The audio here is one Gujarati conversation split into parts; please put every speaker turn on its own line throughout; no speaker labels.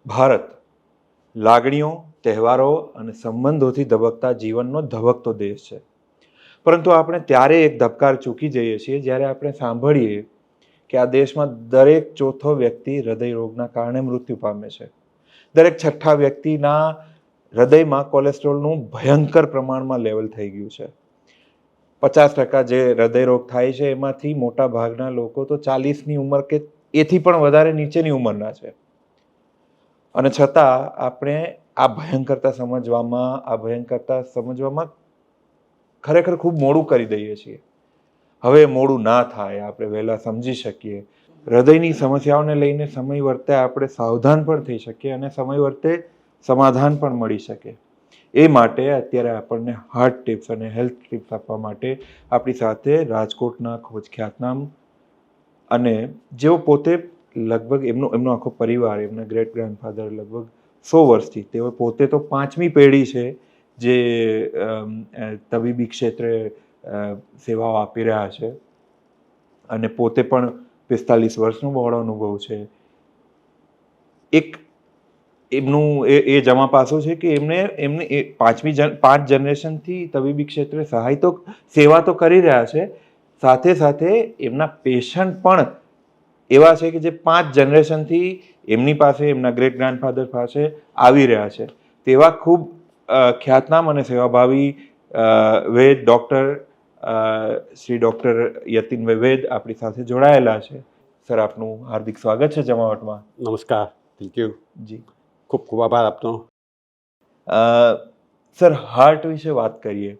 ભારત લાગણીઓ, તહેવારો અને સંબંધોથી ધબકતા જીવનનો ધબકતો દેશ છે. પરંતુ આપણે ત્યારે એક ધબકાર ચૂકી જઈએ છીએ જ્યારે આપણે સાંભળીએ કે આ દેશમાં દરેક ચોથો વ્યક્તિ હૃદયરોગના કારણે મૃત્યુ પામે છે. દરેક છઠ્ઠા વ્યક્તિના હૃદયમાં કોલેસ્ટ્રોલનું ભયંકર પ્રમાણમાં લેવલ થઈ ગયું છે. 50% જે હૃદયરોગ થાય છે એમાંથી મોટા ભાગના લોકો તો 40ની ઉંમર કે એથી પણ વધારે નીચેની ઉંમરના છે. અને છતાં આપણે આ ભયંકરતા સમજવામાં ખરેખર ખૂબ મોડું કરી દઈએ છીએ. હવે મોડું ના થાય, આપણે વહેલા સમજી શકીએ. હૃદયની સમસ્યાઓને લઈને સમય વર્તે આપણે સાવધાન પણ થઈ શકીએ અને સમય વર્તે સમાધાન પણ મળી શકે. એ માટે અત્યારે આપણને હાર્ટ ટિપ્સ અને હેલ્થ ટિપ્સ આપવા માટે આપણી સાથે રાજકોટના ખૂબ જ ખ્યાતનામ અને જેઓ પોતે લગભગ એમનો આખો પરિવાર, એમના ગ્રેટ ગ્રેન્ડફાધર લગભગ 100 વર્ષથી, તેઓ પોતે તો 5મી પેઢી છે જે તબીબી ક્ષેત્રે સેવાઓ આપી રહ્યા છે અને પોતે પણ 45 વર્ષનો બહોળો અનુભવ છે. એક એમનું એ જમા પાસો છે કે એમને 5 જનરેશનથી તબીબી ક્ષેત્રે સેવા તો કરી રહ્યા છે, સાથે સાથે એમના પેશન્ટ પણ એવા છે કે જે 5 જનરેશનથી એમની પાસે, એમના ગ્રેટ ગ્રાન્ડફાધર પાસે આવી રહ્યા છે. તેવા ખૂબ ખ્યાતનામ અને સેવાભાવી વૈદ શ્રી ડૉક્ટર યતિનભાઈ વૈદ આપણી સાથે જોડાયેલા છે. સર, આપનું હાર્દિક સ્વાગત છે જમાવટમાં.
નમસ્કાર. થેન્ક યુ
જી.
ખૂબ ખૂબ આભાર આપનો.
સર, હાર્ટ વિશે વાત કરીએ.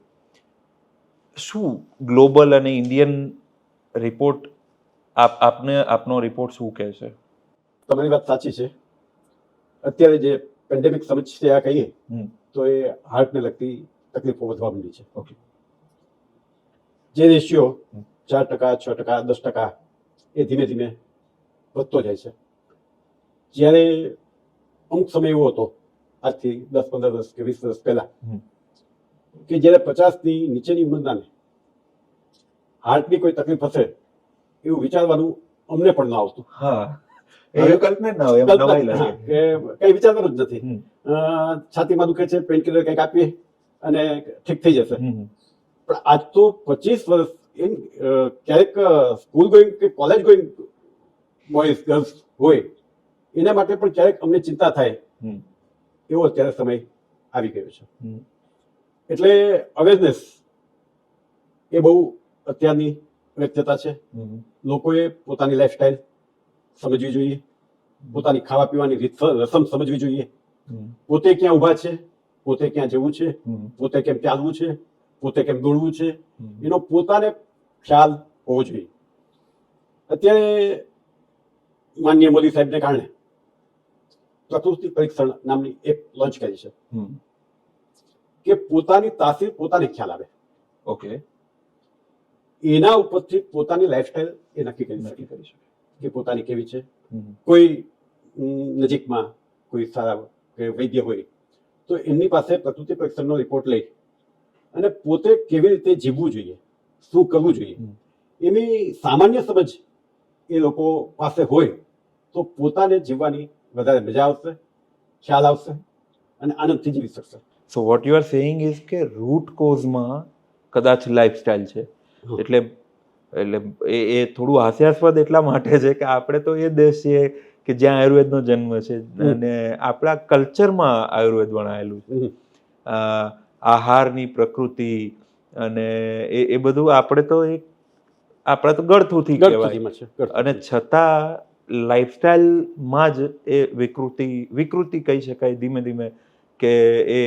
શું ગ્લોબલ અને ઇન્ડિયન રિપોર્ટ આપનો રિપોર્ટ શું કહે છે?
તમારી વાત સાચી છે. અત્યારે જે પેન્ડેમિક સમસ્યા કહીએ તો એ હાર્ટને લગતી તકલીફો વધવા માંડી છે.
ઓકે.
જે રેશિયો 4%, 6%, 10% એ ધીમે ધીમે વધતો જાય છે. જ્યારે અમુક સમય એવો હતો, આજથી 10-15 વર્ષ કે 20 વર્ષ પહેલા, કે જ્યારે 50ની નીચેની ઉંમરનાને હાર્ટની કોઈ તકલીફ હશે એવું વિચારવાનું અમને પણ ના આવતું.
હા, એ કલ્પના ના હોય, એમ નવાઈ લાગે
કે કઈ વિચારવાનું જ નથી. છાતીમાં દુખે છે, પેઇન કિલર કંઈક આપીએ અને ઠીક થઈ જશે. પણ આજ તો 25 વર્ષ ક્યારેક સ્કૂલ ગોઈંગ કે કોલેજ ગોઈંગ બોયઝ ગર્લ્સ હોય એના માટે પણ ક્યારેક અમને ચિંતા થાય એવો અત્યારે સમય આવી ગયો છે. એટલે અવેરનેસ એ બહુ અત્યારની વ્યક્તતા છે. લોકોએ પોતાની લાઈફસ્ટાઈલ સમજવી જોઈએ, પોતાની ખાવા પીવાની રીત રસમ સમજવી જોઈએ, પોતે ક્યાં ઊભા છે, પોતે ક્યાં જવું છે, પોતે કેમ ચાલવું છે, પોતે કેમ દોડવું છે, એનો પોતાને ખ્યાલ હોવો જોઈએ. અત્યારે માનનીય મોદી સાહેબને કારણે પ્રકૃતિ પરીક્ષણ નામની એક લોન્ચ કરી છે કે પોતાની તાસીર પોતાને ખ્યાલ આવે.
ઓકે.
એના ઉપરથી પોતાની લાઈફસ્ટાઈલ એ નક્કી કરી શકે કે પોતાની કેવી છે. કોઈ નજીકમાં કોઈ સારા કે વૈદ્ય હોય તો એમની પાસે પ્રકૃતિ પરીક્ષણનો રિપોર્ટ લઈ અને પોતે કેવી રીતે જીવવું જોઈએ, શું કરવું જોઈએ, એની સામાન્ય સમજ એ લોકો પાસે હોય તો પોતાને જીવવાની વધારે મજા આવશે, ખ્યાલ આવશે અને આનંદથી જીવી શકશે.
So what you are saying is કે રૂટ કોઝમાં કદાચ લાઈફસ્ટાઈલ છે. એટલે એ થોડું હાસ્યાસ્પદ એટલા માટે છે કે આપણે તો એ દેશ છીએ કે જ્યાં આયુર્વેદનો જન્મ છે અને આપણા કલ્ચરમાં આયુર્વેદ વણાયેલું છે. આહારની પ્રકૃતિ અને એ બધું આપણે તો ગળથુથી કહેવાય, અને છતાં લાઈફસ્ટાઈલમાં જ એ વિકૃતિ કહી શકાય ધીમે ધીમે, કે એ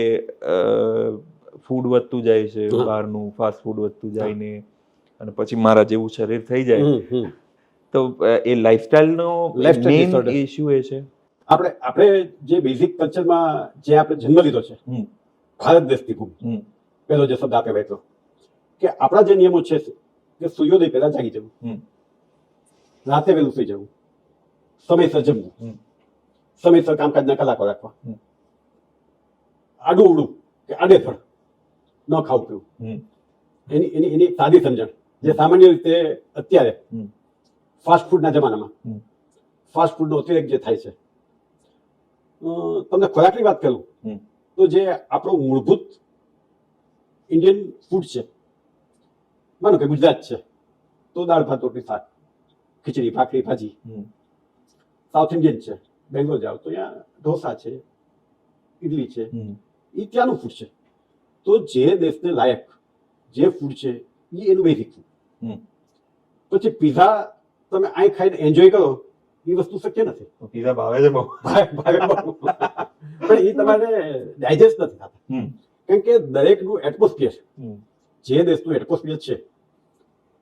ફૂડ વધતું જાય છે, બહારનું ફાસ્ટ ફૂડ વધતું જાય ને, અને પછી મારા જેવું શરીર થઈ જાય. તો એ લાઈફસ્ટાઈલનો મેઇન ઇશ્યુ એ છે.
આપણે જે બેઝિક કલ્ચરમાં જે આપણે જન્મ લીધો છે, ભારત દેશની ભૂમિ, પહેલો જે શબ્દ આપણે વહેતો કે આપણા જે નિયમો છે કે સૂર્યોદય પહેલા જાગી જવું, રાતે વહેલું સુઈ જવું, સમયસર જમવું, સમયસર કામકાજના કલાકો રાખવા, આડું ઉડું કે આડેધડ ન ખાવું પીવું, એની સાદી સમજણ જે સામાન્ય રીતે અત્યારે ફાસ્ટ ફૂડના જમાનામાં ફાસ્ટ ફૂડનો અતિરેક જે થાય છે તમને ખોરાકની વાત કરું
હમ.
તો જે આપણું મૂળભૂત ઇન્ડિયન ફૂડ છે, માનો કે ગુજરાત છે તો દાળ ભાત રોટલી શાક ખીચડી ભાખરી ભાજી.
હમ.
સાઉથ ઇન્ડિયન છે, બેંગ્લોર જાઓ તો ત્યાં ઢોસા છે, ઇડલી છે,
હમ.
એ ત્યાંનું ફૂડ છે. તો જે દેશને લાયક જે ફૂડ છે એ એનું બેઝિક ફૂડ.
હમ.
પછી પીઝા તમે અહીં ખાઈને એન્જોય કરો એ વસ્તુ શક્ય નથી.
પીઝા ભાવે છે બહુ.
ભાવે બહુ. પણ એ તમારે ડાયજેસ્ટ નથી થતા,
હમ.
કારણ કે દરેકનું એટમોસ્ફિયર,
હમ.
જે દેશનું એટમોસ્ફિયર છે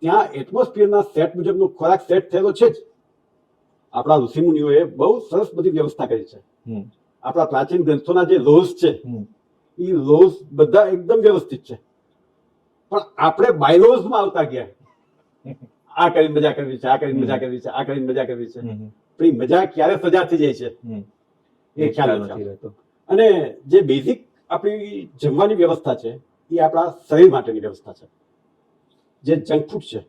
ત્યાં એટમોસ્ફિયરના સેટ મુજબનો ખોરાક સેટ થયેલો છે જ. આપણા ઋષિમુનિઓએ બહુ સરસ બધી વ્યવસ્થા કરી છે.
હમ.
આપણા પ્રાચીન ગ્રંથોના જે લોઝ છે
હમ.
એ લોઝ બધા એકદમ વ્યવસ્થિત છે. પણ આપણે બાયલોઝમાં આવતા ગયા, આ કરીને મજા કરવી છે, આ કરીને મજા કરવી છે, આ કરીને મજા કરવી છે.
હમ.
પણ એ મજા ક્યારે સજા થઈ જાય છે
હમ.
એ ખ્યાલ
નથી
નથી.
રહેતો.
અને જે બેઝિક આપણી જમવાની વ્યવસ્થા છે એ આપણા શરીર માટેની વ્યવસ્થા છે. જે જંક ફૂડ છે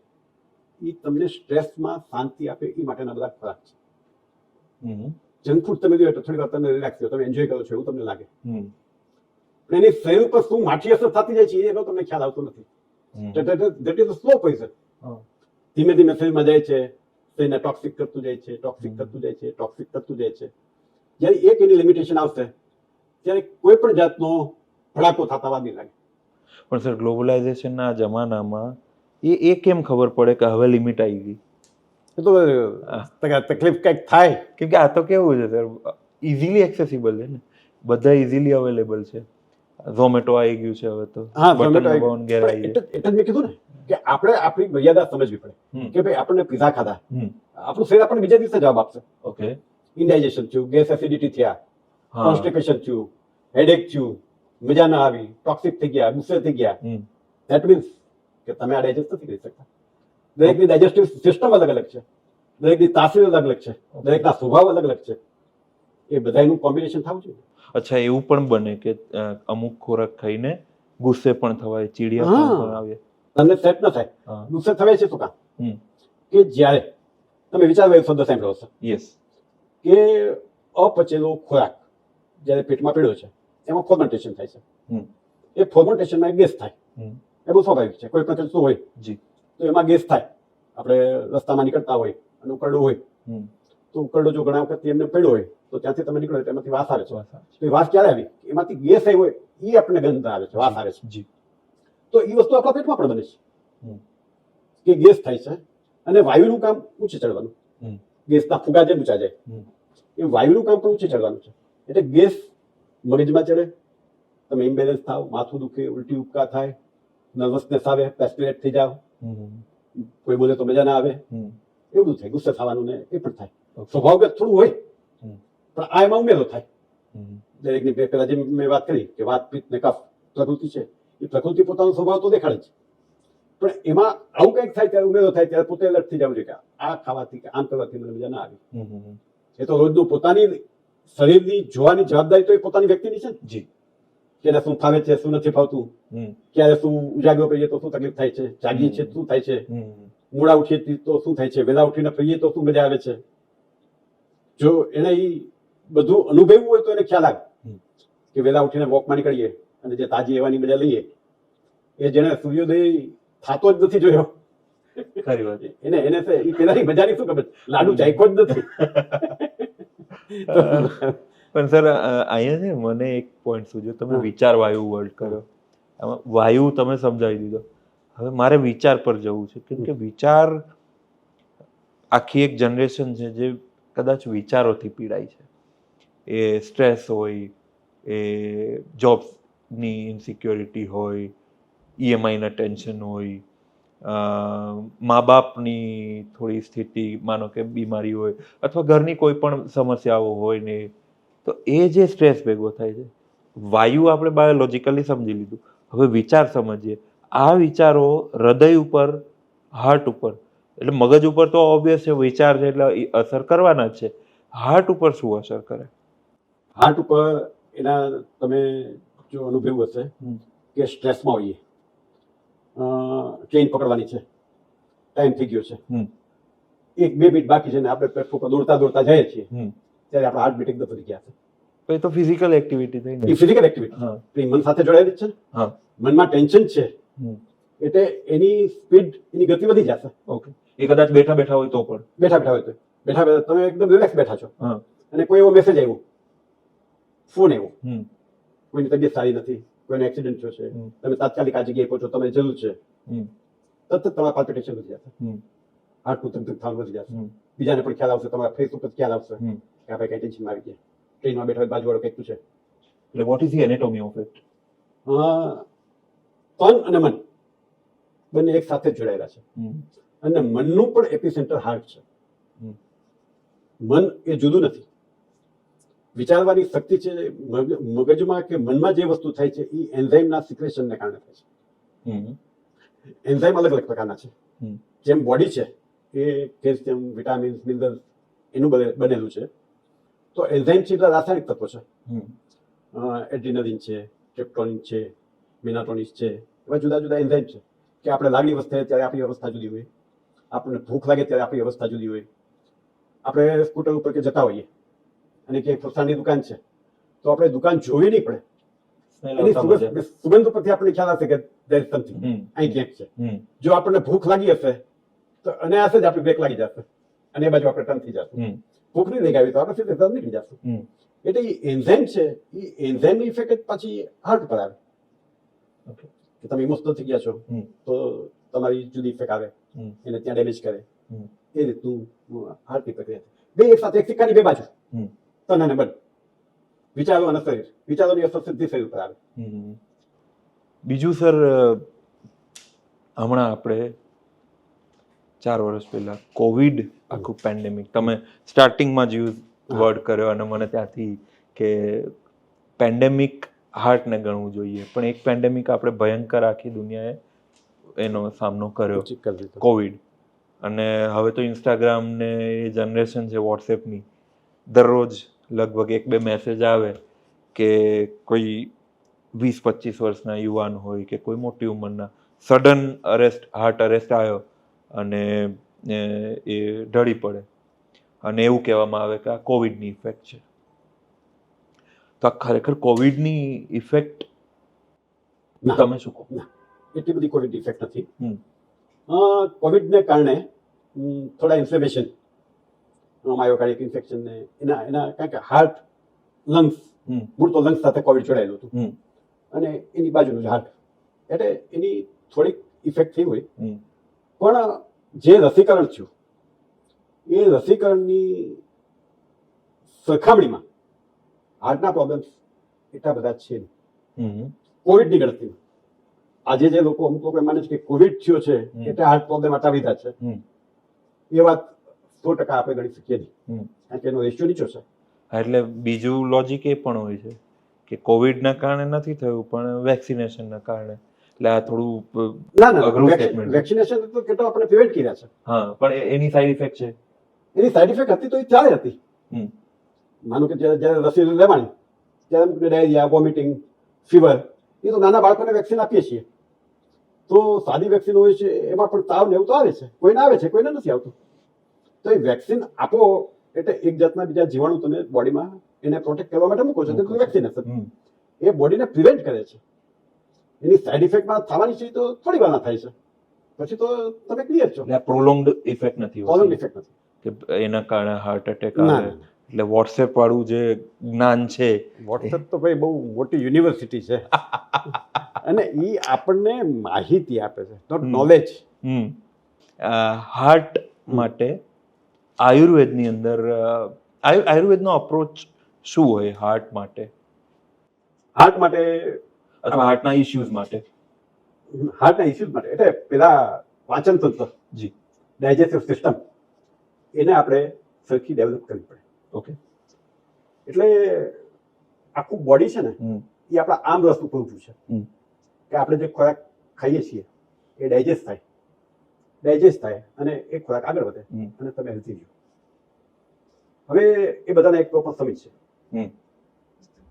એ તમને સ્ટ્રેસમાં શાંતિ આપે એ માટેના બધા ખોરાક છે.
હમ.
જંક ફૂડ તમે લો એટલે થોડી વાર તમે રિલેક્સ થયો, તમે એન્જોય કરો છો એવું તમને લાગે,
હમ.
પણ એની શરીર ઉપર શું માઠી અસર થતી જાય છે એનો તમને ખ્યાલ આવતો નથી.
Hmm.
That is slow poison.
હા.
ધીમે ધીમે શરીરમાં જાય છે, શરીરને ટોક્સિક કરતું જાય છે, ટોક્સિક કરતું જાય છે, ટોક્સિક કરતું જાય છે. જ્યારે એક એની લિમિટેશન આવશે ત્યારે કોઈ પણ જાતનો ભડાકો થતા વાર નહીં લાગે.
પણ સર ગ્લોબલાઇઝેશનના જમાનામાં એ કેમ ખબર પડે કે હવે લિમિટ આવી ગઈ?
એ તો તકલીફ કંઈક થાય.
કેમ કે આ તો કેવું છે સર, ઇઝીલી એક્સેસિબલ છે ને, બધા ઇઝીલી અવેલેબલ છે. ઝોમેટો આવી ગયું છે હવે તો,
હા,
બટન
Zomato આવી
દબાવવાનું ઘેર આવી
એટલે જ મેં કીધું ને કે આપણે આપણી મર્યાદા સમજવી પડે.
હમ.
કે ભાઈ આપણને પીઝા ખાધા,
જાય.
આપણું શરીર આપણને બીજા દિવસે જવાબ આપશે.
ઓકે.
ઇન્ડાઇજેશન થયું, ગેસ એસિડિટી થયા,
હા.
કોન્સ્ટિપેશન થયું, હેડેક થયું, મજા ના આવી, ટોક્સિક થઈ ગયા, ગુસ્સે થઈ ગયા.
હમ.
ધેટ મીન્સ કે તમે આ ડાયજેસ્ટ નથી કરી શકતા. દરેકની ડાયજેસ્ટિવ સિસ્ટમ અલગ અલગ છે, દરેકની તાસીર અલગ અલગ છે, દરેકના સ્વભાવ અલગ અલગ છે. એ બધાનું કોમ્બિનેશન થવું જોઈએ.
અચ્છા, એવું પણ બને કે અમુક ખોરાક ખાઈને ગુસ્સે પણ થવાય, ચીડિયા
હા.
પણ આવે.
તમને સેટ ન થાય,
હા.
ગુસ્સે થવાય છે શું કામ?
હમ.
કે જ્યારે તમે વિચારવા શબ્દ સાંભળ્યો હશે
યસ.
કે અપચેલો ખોરાક જ્યારે પેટમાં પડ્યો છે એમાં ફોર્મેન્ટેશન થાય છે.
હમ.
એ ફોર્મેન્ટેશનમાં ગેસ થાય.
હમ.
એ બહુ સ્વાભાવિક છે. કોઈ પણ શું હોય
જી.
તો એમાં ગેસ થાય. આપણે રસ્તામાં નીકળતા હોય અને ઉકરડો હોય
હમ.
તો ઉકરડો જો ઘણા વખત એમને પડ્યો હોય તો ત્યાંથી તમે નીકળો એટલે એમાંથી વાસ આવે છે.
વાત સાચી.
તો એ વાસ ક્યારે આવી? એમાંથી ગેસ આવી હોય એ આપણને ગંધ આવે છે, વાસ આવે છે.
જી.
તો એ વસ્તુ આપણા પેટમાં પણ બને છે
હમ.
કે ગેસ થાય છે અને વાયુનું કામ ઊંચે ચડવાનું.
હમ.
ગેસના ફુગા જેમ ઊંચા જાય
હમ.
એ વાયુનું કામ પણ ઊંચે ચડવાનું છે. એટલે ગેસ મગજમાં ચડે, તમે ઇમ્બેલેન્સ થાવ, માથું દુખે, ઉલટી ઉપકા થાય, નર્વસનેસ આવે, પેસ્ટિલેટ થઈ જાવ,
હમ.
કોઈ બોલે તો મજા ના આવે,
હમ.
એવું થાય. ગુસ્સે થવાનું ને એ પણ થાય.
Okay.
સ્વભાવગત થોડું હોય
હમ.
પણ આ એમાં ઉમેરો થાય.
હમ.
દરેકની પેલા જે મેં વાત કરી કે વાત પિત્ત ને કફ પ્રકૃતિ છે, એ પ્રકૃતિ પોતાનો સ્વભાવ તો દેખાડે છે, પણ એમાં આવું કંઈક થાય ત્યારે ઉમેરો થાય ત્યારે પોતે એલર્ટ થઈ જવું જોઈએ કે આ ખાવાથી કે આમ કરવાથી મને મજા ના આવી.
હમ.
એ તો રોજનું પોતાની શરીરની જોવાની જવાબદારી તો એ પોતાની વ્યક્તિની છે ને,
જી.
કે એને શું ફાવે છે, શું નથી ફાવતું,
હમ.
ક્યારે શું ઉજાગરો કરીએ તો શું તકલીફ થાય છે, જાગીએ છીએ તો શું થાય છે,
હમ.
મોડા ઉઠીએ તો શું થાય છે, વહેલા ઉઠીને ફરીએ તો શું મજા આવે છે. જો એને એ બધું અનુભવ્યું હોય તો એને ખ્યાલ આવે
હમ.
કે વહેલા ઉઠીને વોકમાં નીકળીએ અને જે તાજી હવાની મજા લઈએ, એ જેને સૂર્યોદય થતો જ નથી જોયો
ખરી વાત.
એને એને એ પેલાની મજાની શું ખબર? લાડુ ચાખ્યો જ નથી.
પણ સર અહીંયા છે ને મને એક પોઈન્ટ સૂઝ્યો, તમે
હા.
વિચાર વાયુ વર્ડ કર્યો, આમાં વાયુ તમે સમજાવી દીધો. હવે મારે વિચાર પર જવું છે, કેમ કે વિચાર આખી એક જનરેશન છે જે કદાચ વિચારોથી પીડાય છે. એ સ્ટ્રેસ હોય, એ જોબ્સની ઇનસિક્યોરિટી હોય, ઈએમઆઈના ટેન્શન હોય, મા બાપની થોડી સ્થિતિ, માનો કે બીમારી હોય અથવા ઘરની કોઈ પણ સમસ્યાઓ હોય ને, તો એ જે સ્ટ્રેસ ભેગો થાય છે. વાયુ આપણે બાયોલોજીકલી સમજી લીધું, હવે વિચાર સમજીએ. આ વિચારો હૃદય ઉપર, હાર્ટ ઉપર, એટલે મગજ ઉપર તો ઓબ્વિયસ છે, વિચાર છે એટલે અસર કરવાના જ છે. હાર્ટ ઉપર શું અસર કરે?
હાર્ટ ઉપર એના તમે જો અનુભવ્યું હશે કે સ્ટ્રેસમાં હોઈએ, ટ્રેન પકડવાની છે, ટાઈમ થઈ ગયો છે, 1-2 મિનિટ બાકી છે ને આપણે પ્લેટફોર્મ પર દોડતા દોડતા જઈએ છીએ, ત્યારે આપણા હાર્ટ બીટ એકદમ વધી ગયા છે.
તો એ તો ફિઝિકલ એક્ટિવિટી થઈ
એ
ને.
ફિઝિકલ એક્ટિવિટી
હા
મન સાથે જોડાયેલી જ છે ને.
હા
મનમાં ટેન્શન છે
હમ.
એટલે એની સ્પીડ એની ગતિ વધી જશે.
ઓકે. એ કદાચ બેઠા બેઠા હોય તો પણ.
બેઠા બેઠા હોય તો બેઠા બેઠા તમે એકદમ રિલેક્સ બેઠા છો
હા
અને કોઈ એવો મેસેજ આવ્યો, ફોન આવ્યો,
હમ
કોઈની તબિયત સારી નથી, કોઈનો એક્સિડન્ટ થયો છે,
હમ.
તમે તાત્કાલિક આ જગ્યાએ પહોંચો, તમને જરૂર છે,
હમ
તરત તમારા પાલ્પિટેશન વધી જશે,
હમ
હાર્ટનું ધક થવાનું વધી જશે.
હમ
બીજાને પણ ખ્યાલ આવશે, તમારા ફેસ ઉપર ખ્યાલ આવશે
હમ.
કે આપણે કઈ ટેન્શનમાં આવી ગયા, ટ્રેનમાં બેઠા હોય બાજુવાળો કંઈક પૂછે.
એટલે what is the anatomy of it?
તન અને મન બંને એક સાથે જ જોડાયેલા છે અને મનનું પણ એપિસેન્ટર હાર્ટ છે.
હમ.
મન એ જુદું નથી. વિચારવાની શક્તિ છે મગજમાં કે મનમાં જે વસ્તુ થાય છે એ એન્ઝાઇમના સિક્રેશનને કારણે થાય છે. એન્ઝાઇમ અલગ અલગ પ્રકારના છે. જેમ બોડી છે એ કેલ્શિયમ, વિટામિન્સ, મિનરલ્સ એનું બનેલું છે, તો એન્ઝાઇમ છે એટલે રાસાયણિક તત્વો છે. એડ્રીનલિન છે, ટ્રિપ્ટોનિન છે, મેનાટોનિસ છે, એવા જુદા જુદા એન્ઝાઇમ છે કે આપણે લાગણી અવસ્થાએ ત્યારે આપણી અવસ્થા જુદી હોય, આપણને ભૂખ લાગે ત્યારે આપણી અવસ્થા જુદી હોય. આપણે સ્કૂટર ઉપર કે જતા હોઈએ અને ક્યાંય ફરસાણની દુકાન છે તો આપણે દુકાન જોવી નહીં પડે, એની સુગંધ ઉપરથી આપણને ખ્યાલ આવશે કે there is something, અહીં ક્યાંક છે. જો આપણને ભૂખ લાગી હશે તો અનાયાસે જ આપણી બ્રેક લાગી જશે અને એ બાજુ આપણે ટર્ન થઈ જશે. ભૂખ નહીં લાગી તો આપણે સીધે ટર્ન નીકળી જશે. એટલે એ એન્ઝાઇમ છે, એ એન્ઝાઇમની ઇફેક્ટ જ પાછી હાર્ટ પર આવે. કે તમે ઇમોશનલ થઈ ગયા છો તો તમારી જુદી ઇફેક્ટ આવે, એને ત્યાં ડેમેજ કરે. એ રીતનું હાર્ટની પ્રક્રિયા છે. બે એક સાથે એક સિક્કાની બે બાજુ, તન અને મન, વિચારો અને શરીર. વિચારોની અસર સીધી શરીર પર આવે.
બીજું સર, હમણાં આપણે 4 વર્ષ પહેલા કોવિડ આખું પેન્ડેમિક, તમે સ્ટાર્ટિંગમાં જ વર્ડ કર્યો અને મને ત્યાંથી કે પેન્ડેમિક હાર્ટને ગણવું જોઈએ, પણ એક પેન્ડેમિક આપણે ભયંકર આખી દુનિયાએ એનો સામનો કર્યો, કોવિડ. અને હવે તો ઇન્સ્ટાગ્રામ ને એ જનરેશન છે વોટ્સએપની, દરરોજ લગભગ 1-2 મેસેજ આવે કે કોઈ 20-25 વર્ષના યુવાન હોય કે કોઈ મોટી ઉંમરના સડન હાર્ટ અરેસ્ટ આવ્યો અને એ ઢળી પડે અને એવું કહેવામાં આવે કે આ કોવિડની ઇફેક્ટ છે. તો આ ખરેખર કોવિડની ઇફેક્ટ તમે શું કહો?
એટલી બધી કોવિડ ઇફેક્ટ નથી. કોવિડને કારણે થોડા ઇન્ફ્લેમેશન, માયોકાર્ડિક ઇન્ફેક્શન ને એના કારણ કે હાર્ટ, લંગ્સ, મૂળ તો લંગ્સ સાથે કોવિડ જોડાયેલું હતું અને એની બાજુનું જ હાર્ટ, એટલે એની થોડીક ઇફેક્ટ થઈ હોય. પણ જે રસીકરણ થયું એ રસીકરણની સરખામણીમાં હાર્ટના પ્રોબ્લેમ્સ એટલા બધા છે નહીં કોવિડની ગણતરીમાં. આજે જે લોકો અમુક લોકો માને છે કે કોવિડ થયો છે એટલે હાર્ટ પ્રોબ્લેમ આટલા બધા છે, એ વાત 100% આપણે ગણી શકીએ નહીં, કારણ કે એનો રેશિયો નીચો છે.
એટલે બીજું લોજિક એ પણ હોય છે કે કોવિડના કારણે નથી થયું પણ વેક્સિનેશનના કારણે. એટલે આ થોડું અઘરું સ્ટેટમેન્ટ.
વેક્સિનેશન તો કેટલો આપણે પ્રિવેન્ટ કર્યા છે.
હા, પણ એની સાઈડ ઇફેક્ટ છે.
એની સાઈડ ઇફેક્ટ હતી તો એ ત્યારે હતી. માનો કે જ્યારે રસી લેવાની ત્યારે ડાયરિયા, વોમિટિંગ, ફીવર, એ તો નાના બાળકોને વેક્સિન આપીએ છીએ તો સાદી વેક્સિન હોય છે એમાં પણ તાવ ને એવું તો આવે છે, કોઈને આવે છે કોઈને નથી આવતું. તો એ વેક્સિન આપો એટલે એક જાતના બીજા જીવાણુ તમે બોડીમાં એને પ્રોટેક્ટ કરવા માટે મૂકો છો, તો વેક્સિનેશન એ બોડીને પ્રિવેન્ટ કરે છે. એની સાઈડ ઇફેક્ટમાં થવાની છે તો થોડી વાર થાય છે, પછી તો તમે ક્લિયર છો.
એટલે પ્રોલોંગ્ડ ઇફેક્ટ નથી હોતી.
પ્રોલોંગ્ડ ઇફેક્ટ નથી
કે એના કારણે હાર્ટ એટેક આવે. એટલે વોટ્સએપ વાળું જે જ્ઞાન છે,
વોટ્સએપ તો ભાઈ બહુ મોટી યુનિવર્સિટી છે અને એ આપણને માહિતી આપે છે, નોટ નોલેજ.
હાર્ટ માટે આયુર્વેદની અંદર આયુર્વેદનો અપ્રોચ શું હોય હાર્ટ માટે?
હાર્ટ માટે
અથવા હાર્ટના ઇશ્યુઝ માટે?
હાર્ટના ઇશ્યુઝ માટે એટલે પેલા પાચન તંત્ર,
જી,
ડાયજેસ્ટિવ સિસ્ટમ, એને આપણે સરખી ડેવલપ કરવી પડે.
ઓકે.
એટલે આખું બોડી છે ને એ આપણા આમ રસ ઉપર ઊભું છે કે આપણે જે ખોરાક ખાઈએ છીએ એ ડાયજેસ્ટ થાય અને એ ખોરાક આગળ વધે અને તમે હેલ્ધી રહો. હવે એ બધાને એક પ્રોપર સમય છે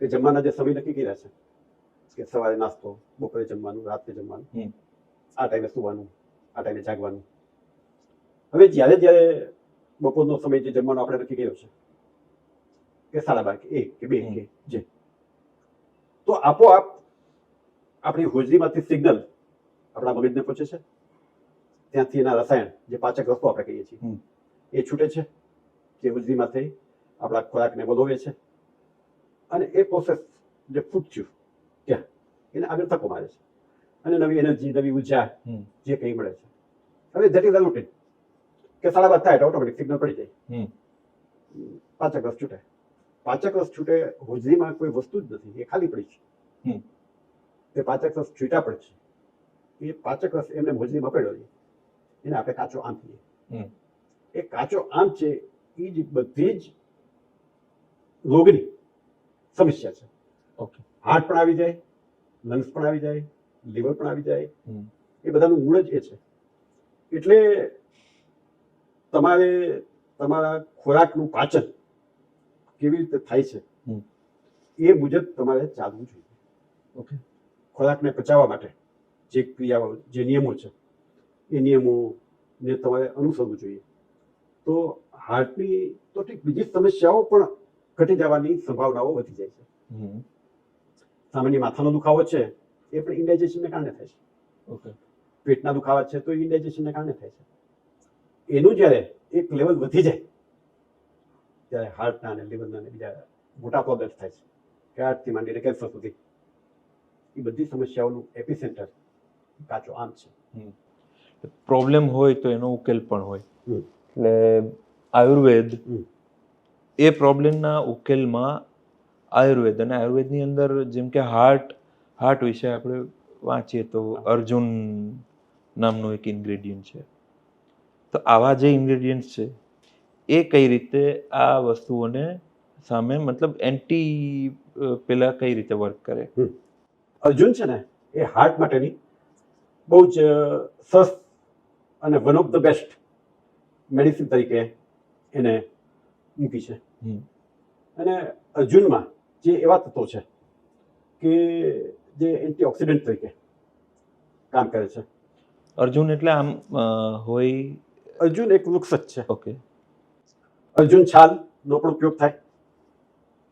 કે જમવાના જે સમય નક્કી કર્યા છે કે સવારે નાસ્તો, બપોરે જમવાનું, રાત્રે જમવાનું, આ ટાઈમે સુવાનું, આ ટાઈમે જાગવાનું. હવે જ્યારે બપોરનો સમય જે જમવાનો આપણે નક્કી કર્યો છે કે 12:30 કે 1 કે 2 કે જે, તો આપોઆપ આપણી હોજરીમાંથી સિગ્નલ આપણા મગજને પહોંચે છે, ત્યાંથી એના રસાયણ જે પાચક રસ્તો આપણે કહીએ છીએ એ છૂટે છે, જે હોજરીમાંથી આપણા ખોરાકને વલોવે છે, અને એ પ્રોસેસ જે ફૂડ થયું ત્યાં એને આગળ ધક્કો મારે છે, અને નવી એનર્જી, નવી ઉર્જા જે કંઈ મળે છે. હવે ધેટ ઇઝ અ રૂટીન કે 12:30 થાય એટલે ઓટોમેટિક સિગ્નલ પડી જાય, પાચક રસ છૂટે. પાચક રસ છૂટે, હોજરીમાં કોઈ વસ્તુ જ નથી, એ ખાલી પડી છે. તે પાચક રસ છૂટા પડે છે, એ પાચક રસ એમને હોજરીમાં પડ્યો છે, એને આપણે કાચો આમ કહીએ. એ કાચો આમ છે એ જ બધી જ રોગની સમસ્યા છે.
ઓકે.
હાર્ટ પણ આવી જાય, લંગ્સ પણ આવી જાય, લીવર પણ આવી જાય, એ બધાનું મૂળ જ એ છે. એટલે તમારે તમારા ખોરાકનું પાચન કેવી રીતે થાય છે એ મુજબ તમારે ચાલવું જોઈએ. ઓકે. ખોરાકને પચાવવા માટે જે ક્રિયાઓ, જે નિયમો છે એ નિયમોને તમારે અનુસરવું જોઈએ. તો હાર્ટની તો ઠીક, બીજી સમસ્યાઓ પણ ઘટી જવાની સંભાવનાઓ વધી જાય છે. સામાન્ય માથાનો દુખાવો છે એ પણ ઇન્ડાઇજેશનને કારણે થાય છે. ઓકે. પેટના દુખાવા છે તો ઇન્ડાઇજેશનને કારણે થાય છે. એનું જ્યારે એક લેવલ વધી જાય ત્યારે હાર્ટના અને લીવરના અને બીજા મોટા પ્રોબ્લેમ્સ થાય છે, કે હાર્ટથી માંડીને કેન્સર સુધી. એ બધી સમસ્યાઓનું એપિસેન્ટર કાચો આમ છે.
પ્રોબ્લેમ હોય તો એનો ઉકેલ પણ હોય. એટલે આયુર્વેદ એ પ્રોબ્લેમના ઉકેલમાં આયુર્વેદ, અને આયુર્વેદની અંદર જેમ કે હાર્ટ વિશે આપણે વાંચીએ તો અર્જુન નામનું એક ઇન્ગ્રેડિયન્ટ છે. તો આવા જે ઇન્ગ્રેડિયન્ટ છે એ કઈ રીતે આ વસ્તુઓને સામે મતલબ પેલા કઈ રીતે વર્ક કરે?
અર્જુન છે ને એ હાર્ટ માટેની બહુ જ સરસ અને one of the best medicine તરીકે એને મૂકી છે. અને અર્જુનમાં જે એવા તત્વો છે કે જે એન્ટીઓક્સિડન્ટ તરીકે કામ કરે છે.
અર્જુન એટલે આમ હોય?
અર્જુન એક વૃક્ષ જ છે.
ઓકે.
અર્જુન છાલનો પણ ઉપયોગ થાય,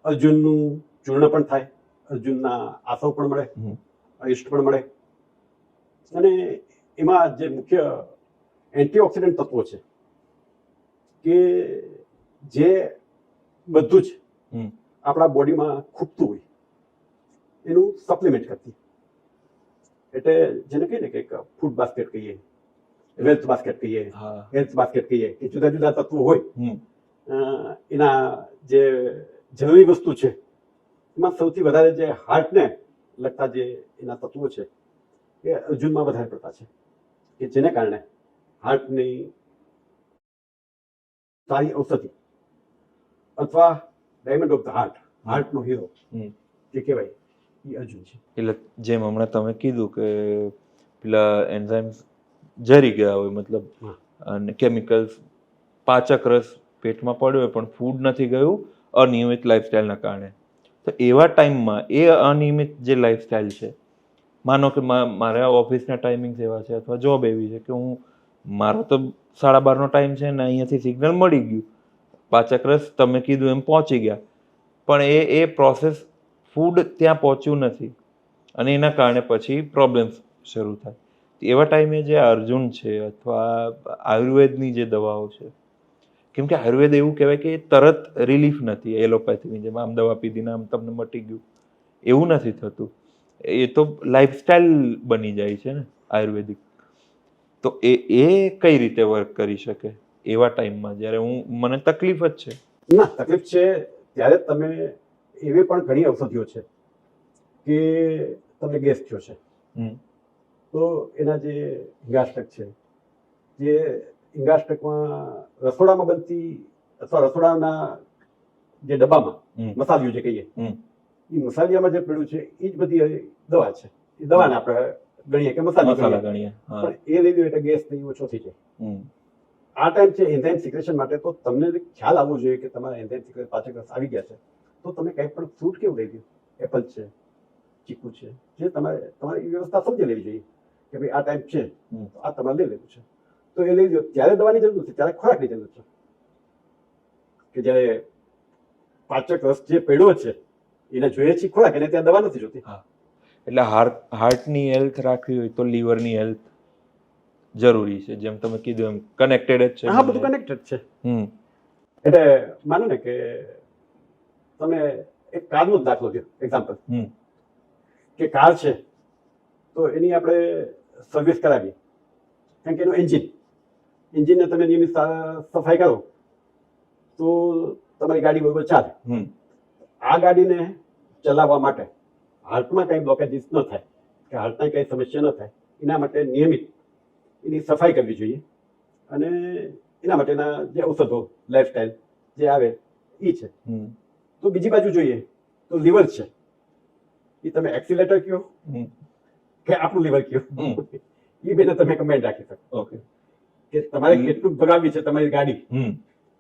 અર્જુનનું ચૂર્ણ પણ થાય, અર્જુનના આસવ પણ મળે, અરિષ્ટ પણ મળે. અને એમાં જે મુખ્ય એન્ટીઓક્સિડન્ટ તત્વો છે કે જે બધું જ આપણા બોડીમાં ખૂટતું હોય એનું સપ્લિમેન્ટ કરતી. એટલે જેને કહીએ ને કે ફૂડ બાસ્કેટ કહીએ, વેલ્થ બાસ્કેટ કહીએ, હેલ્થ બાસ્કેટ કહીએ, કે જુદા જુદા તત્વો હોય એના જે જરૂરી વસ્તુ છે એમાં સૌથી વધારે જે હાર્ટને લગતા જે એના તત્વો છે એ અર્જુનમાં વધારે પડતા છે, કે જેને કારણે હાર્ટની સારી ઔષધિ અથવા ડાયમંડ ઓફ ધ હાર્ટનો હીરો જે કહેવાય એ અર્જુન છે.
એટલે જેમ હમણાં તમે કીધું કે પેલા એન્ઝાઇમ્સ જરી ગયા હોય, મતલબ અને કેમિકલ્સ, પાચક રસ પેટમાં પડ્યો હોય પણ ફૂડ નથી ગયું અનિયમિત લાઈફસ્ટાઈલના કારણે. તો એવા ટાઈમમાં એ અનિયમિત જે લાઈફસ્ટાઈલ છે, માનો કે મારા ઓફિસના ટાઈમિંગ્સ એવા છે અથવા જોબ એવી છે કે મારો તો 12:30નો ટાઈમ છે ને અહીંયાથી સિગ્નલ મળી ગયું, પાચક રસ તમે કીધું એમ પહોંચી ગયા, પણ એ પ્રોસેસ ફૂડ ત્યાં પહોંચ્યું નથી અને એના કારણે પછી પ્રોબ્લેમ્સ શરૂ થાય. એવા ટાઈમે જે અર્જુન છે અથવા આયુર્વેદની જે દવાઓ છે, કેમ કે આયુર્વેદ એવું કહેવાય કે તરત રિલીફ નથી, એલોપેથીની જેમ આમ દવા પીધીને આમ તમને મટી ગયું એવું નથી થતું. એ તો લાઈફસ્ટાઈલ બની જાય છે ને આયુર્વેદિક. તો એ કઈ રીતે વર્ક કરી શકે એવા ટાઈમમાં જ્યારે મને તકલીફ જ છે?
ના, તકલીફ છે ત્યારે તમે એવી પણ ઘણી ઔષધિઓ છે કે તમને ગેસ થયો છે તો એના જે હિંગાષ્ટક છે, જે હિંગાષ્ટકમાં રસોડામાં બનતી અથવા રસોડાના જે ડબ્બામાં મસાલીઓ જે કહીએ એ મસાલિયામાં જે પડ્યું છે એ જ બધી દવા છે. એ દવાને આપણે ગણીએ કે મસાલા ગણીએ, પણ એ લઈ લો એટલે ગેસ નહીં ઓછો થઈ જાય. આ ટાઈમ છે એન્ઝાઇમ સિક્રેશન માટે. તો તમને ખ્યાલ આવવો જોઈએ કે તમારા એન્ઝાઇમ સિક્રેશન પાચક રસ આવી ગયા છે તો તમે કંઈ પણ ફ્રૂટ કેવું લઈ લો, એપલ છે, ચીકુ છે, જે તમારી વ્યવસ્થા સમજી લેવી જોઈએ કે ભાઈ આ ટાઈમ છે તો આ તમારે લઈ લેવું છે. તો એ લઈ લો. ત્યારે દવાની જરૂર નથી, ત્યારે ખોરાકની જરૂર છે. કે જ્યારે પાચક રસ જે પડ્યો છે એને જોઈએ છે ખોરાક, એને ત્યાં દવા નથી જોતી.
એટલે હાર્ટની હેલ્થ રાખવી હોય તો લીવરની હેલ્થ જરૂરી છે, જેમ તમે કીધું એમ કનેક્ટેડ જ છે.
હા, બધું કનેક્ટેડ છે.
હમ
એટલે માનો ને કે તમે એક કારનો જ દાખલો લો, એક્ઝામ્પલ કે કાર છે તો એની આપણે સર્વિસ કરાવીએ, કારણ કે એનું એન્જિનને તમે નિયમિત સફાઈ કરો તો તમારી ગાડી બરોબર ચાલે. આ ગાડીને ચલાવવા માટે હાર્ટમાં કંઈ બ્લોકેજીસ ન થાય કે હાર્ટમાં કંઈ સમસ્યા ન થાય એના માટે નિયમિત એની સફાઈ કરવી જોઈએ. અને એના માટેના જે ઔષધો લાઈફસ્ટાઈલ જે આવે એ છે. તો બીજી બાજુ જોઈએ તો લીવર છે, એ તમે એક્સિલેટર કયો કે આપણું લીવર કયો, એ બેને તમે કમ્બાઈન રાખી શકો.
ઓકે,
કે તમારે કેટલું ભગાવવી છે તમારી ગાડી,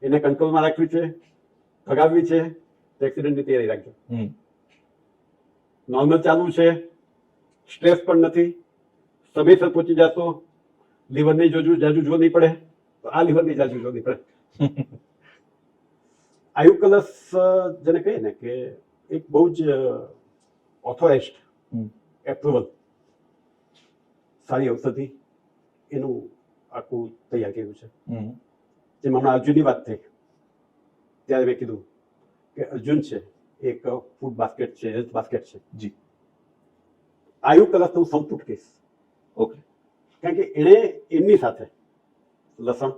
એને કંટ્રોલમાં રાખવી છે, ભગાવવી છે તો એક્સિડન્ટની તૈયારી રાખજો. નોર્મલ ચાલવું છે, સ્ટ્રેસ પણ નથી, સમયસર પહોંચી જશો, લીવર નહીં જાજુ જો નહીં પડે તો આ લીવર નહીં જાજુ જો નહીં પડે. આયુકલસ જેને કહીએ ને કે એક બહુ જ ઓથોરાઇઝ્ડ એપ્રુવલ સારી ઔષધિ, એનું આખું તૈયાર કર્યું છે. જેમ હમણાં અર્જુનની વાત થઈ ત્યારે મેં કીધું કે અર્જુન છે એક ફૂડ બાસ્કેટ છે, હેલ્થ બાસ્કેટ છે.
જી,
આયુકલસ હું સંપૂર્ણ કહીશ.
ઓકે,
કારણ કે એણે એમની સાથે લસણ,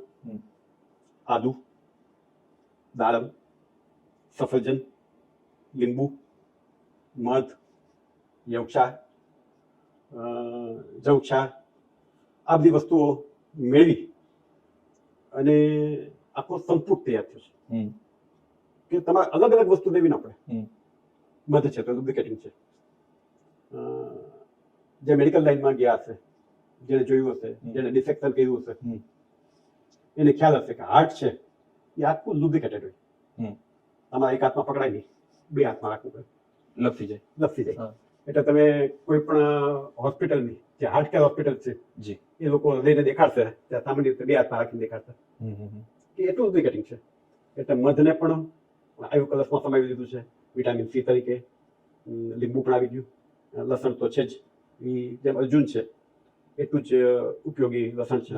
આદુ, દાડમ, સફરજન, લીંબુ, મધ, યવક્ષાર, જવક્ષાર આ બધી વસ્તુઓ મેળવી અને આખો સંપૂર્ણ તૈયાર થયો છે. કે તમારે અલગ અલગ વસ્તુ લેવી ન પડે. મધ છે તો લુબ્રિકેટિંગ છે. જે મેડિકલ લાઈનમાં ગયા હશે, જેને જોયું હશે, જેને ડિસેક્શન કર્યું હશે, એને ખ્યાલ હશે કે હાર્ટ છે એ આખું લુબ્રિકેટેડ હોય. તમારા એક હાથમાં પકડાય નહીં, બે હાથમાં રાખવું પડે, લપસી જાય. એટલે તમે કોઈ પણ હોસ્પિટલની જે હાર્ટ કેર હોસ્પિટલ છે
જી,
એ લોકો લઈને દેખાડશે ત્યાં સામાન્ય રીતે બે હાથમાં રાખીને દેખાડશે કે એટલું લુબ્રિકેટિંગ છે. એટલે મધને પણ આયુકલસમાં સમાવી દીધું છે વિટામિન સી તરીકે. લીંબુ પણ આવી ગયું, લસણ તો છે જ, એ જેમ અર્જુન છે એટલું જ ઉપયોગી લસણ છે.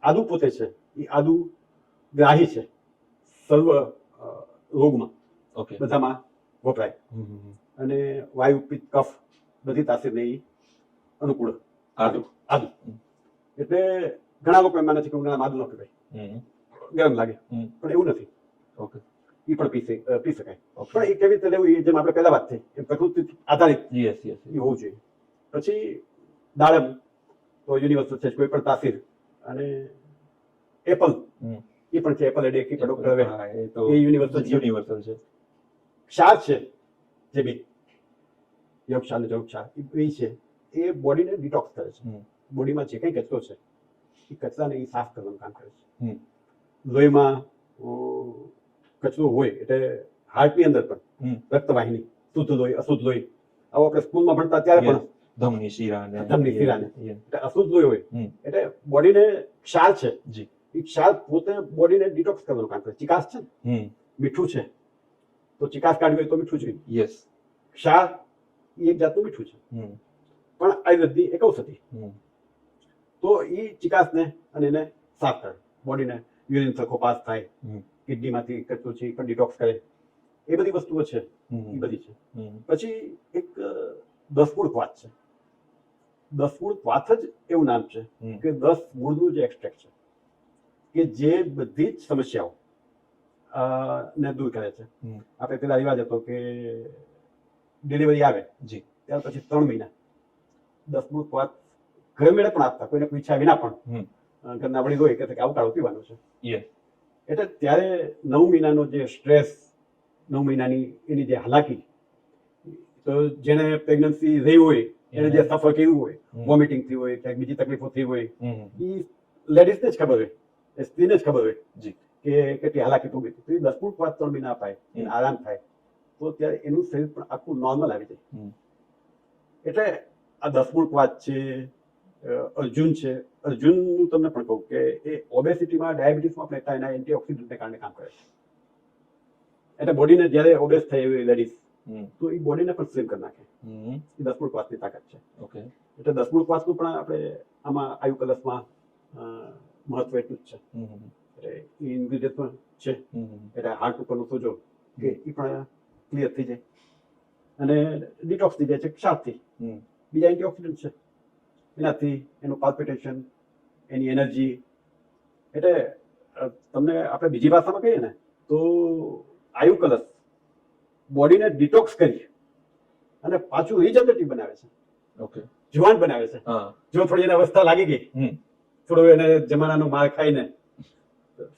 આદુ પોતે છે એ આદુ ગ્રાહી છે, સર્વ રોગમાં બધામાં વપરાય અને વાયુ, પિત્ત, કફ બધી તાસીરને એ અનુકૂળ આદુ. એટલે ઘણા લોકો એમ માને છે કે ઉનાળામાં આદુ ન પીવાય, ગરમ લાગે, પણ એવું નથી. એ પણ પી શકાય. પણ એ કેવી રીતે લેવું, એ જેમ આપણે પહેલા વાત થઈ એ પ્રકૃતિ આધારિત એ હોવું જોઈએ. પછી દાડમ તો યુનિવર્સલ છે, કોઈ પણ તાસીર. અને એપલ એ પણ છે, એપલ એ ડે ડોક્ટર હવે એ યુનિવર્સલ છે. ક્ષાર છે જે બી યવક્ષાર ને જવક્ષાર એ છે, એ બોડીને ડિટોક્સ કરે છે. બોડીમાં જે કંઈ કચરો છે એ કચરાને એ સાફ કરવાનું કામ કરે છે. લોહીમાં કચરો હોય એટલે હાર્ટની અંદર પણ રક્તવાહિની, શુદ્ધ લોહી, અશુદ્ધ લોહી, આવો આપણે સ્કૂલમાં ભણતા ત્યારે પણ ધમની શિરાને એટલે અશુદ્ધ લોહી હોય એટલે બોડીને ક્ષાર છે એ ક્ષાર પોતે બોડીને ડિટોક્સ કરવાનું કામ કરે. ચિકાસ છે ને, મીઠું છે તો ચિકાસ કાઢવી હોય તો મીઠું જોઈએ. ક્ષાર એ એક જાતનું મીઠું છે, પણ આયુર્વેદની એક ઔષધિ. તો એ ચિકાસને અને એને સાફ કરે, બોડીને યુરિન સરખો પાસ થાય, કિડનીમાંથી કચરો છે એ પણ ડિટોક્સ કરે. એ બધી વસ્તુઓ છે, એ બધી છે. પછી એક 10 મૂળ વાત છે. 10 મૂળ વાત જ એવું નામ છે કે 10 મૂળનું જે એક્સટ્રેક્ટ છે કે જે બધી જ સમસ્યાઓ ને દૂર કરે છે. આપણે પેલા રિવાજ હતો કે ડિલિવરી આવે ત્યાર પછી 3 મહિના 10 મૂળ વાત ઘર મેળે પણ આપતા, કોઈને પૂછ્યા વિના પણ. ઘરના વડીલો હોય કે આવું કાળો પીવાનું છે. એટલે ત્યારે 9 મહિનાનો જે સ્ટ્રેસ, 9 મહિનાની એની જે હાલાકી, તો જેને પ્રેગ્નન્સી રહી હોય, એને જે સફર કર્યું હોય, વોમિટિંગ થઈ હોય, ક્યાંક બીજી તકલીફો થઈ હોય, એ લેડીઝને જ ખબર હોય, એ સ્ત્રીને જ ખબર હોય કે કેટલી હાલાકી ભોગવી. તો એ 10 વાત 3 મહિના અપાય, એને આરામ થાય, તો ત્યારે એનું શરીર પણ આખું નોર્મલ આવી જાય. એટલે આ 10 વાત છે, અર્જુન છે. અર્જુનનું તમને પણ કહું કે એ ઓબેસિટીમાં, ડાયાબિટીસમાં પણ એટલા એના એન્ટીઓક્સિડન્ટને કારણે કામ કરે છે. એટલે બોડીને જ્યારે ઓબેસ થાય એવી લેડીઝ
હમ
તો એ બોડીને પણ સ્લિમ કરી નાખે.
હમ
એ 10 મૂળ કવાસની તાકાત છે.
ઓકે
એટલે 10 મૂળ કવાસનું પણ આપણે આમાં આયુ કલશમાં મહત્વ એટલું જ છે.
હમ
એટલે એ ઇન્ગ્રીડિયન્ટ પણ છે.
હમ
એટલે હાર્ટ ઉપરનું સોજો કે એ પણ ક્લિયર થઈ જાય અને ડિટોક્સ થઈ જાય છે ક્ષારથી.
હમ
બીજા એન્ટીઓક્સિડન્ટ છે એનાથી એનું પાલ્પિટેશન, એની એનર્જી. એટલે તમને આપણે બીજી ભાષામાં કહીએ ને તો આયુ કલશ બોડીને ડિટોક્સ કરી અને પાછું રિજનરેટિવ બનાવે છે,
ઓકે
જુવાન બનાવે છે.
હા
જો થોડી એને અવસ્થા લાગી ગઈ,
હમ
થોડું એને જમાનાનો માર ખાઈને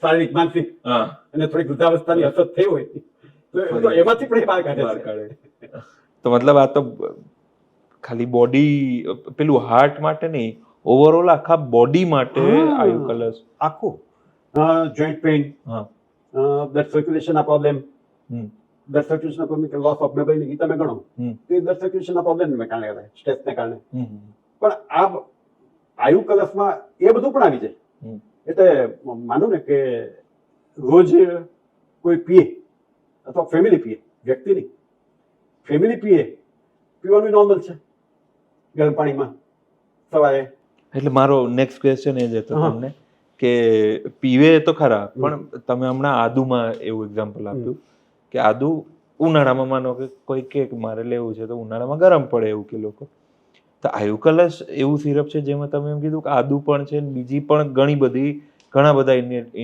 શારીરિક માનસિક
હા
અને થોડી વૃદ્ધાવસ્થાની અસર થઈ હોય તો એમાંથી પણ એ બહાર
બહાર
કાઢે છે.
કાઢે. તો મતલબ આ તો ખાલી બોડી પેલું હાર્ટ માટે નહીં, ઓવરઓલ આખા બોડી માટે
હા.
આયુ કલશ.
આખું જોઈન્ટ પેઇન,
હા
બ્લડ સર્ક્યુલેશનના પ્રોબ્લેમ,
હમ
બ્લડ સર્ક્યુલેશનના પ્રોબ્લેમ, લોસ ઓફ મેમરી, એ તમે ગણો
હમ
તો એ બ્લડ સર્ક્યુલેશનના પ્રોબ્લેમને કારણે થાય, સ્ટ્રેસને કારણે.
હમ
પણ આ આયુ કલશમાં એ બધું પણ આવી જાય.
હમ
એટલે માનો ને કે રોજ કોઈ પીએ અથવા ફેમિલી પીએ, વ્યક્તિ નહીં, ફેમિલી પીવાનું નોર્મલ છે ગરમ પાણીમાં સવારે.
એટલે મારો નેક્સ્ટ ક્વેશ્ચન એ જ હતો
હા.
તમને કે પીવે તો ખરા, પણ તમે હમણાં આદુમાં એવું એક્ઝામ્પલ આપ્યું કે આદુ ઉનાળામાં માનો કે કોઈ કે મારે લેવું છે તો ઉનાળામાં ગરમ પડે એવું કે લોકો. તો આયુ કલશ એવું સિરપ છે જેમાં તમે એમ કીધું કે આદુ પણ છે, બીજી પણ ઘણા બધા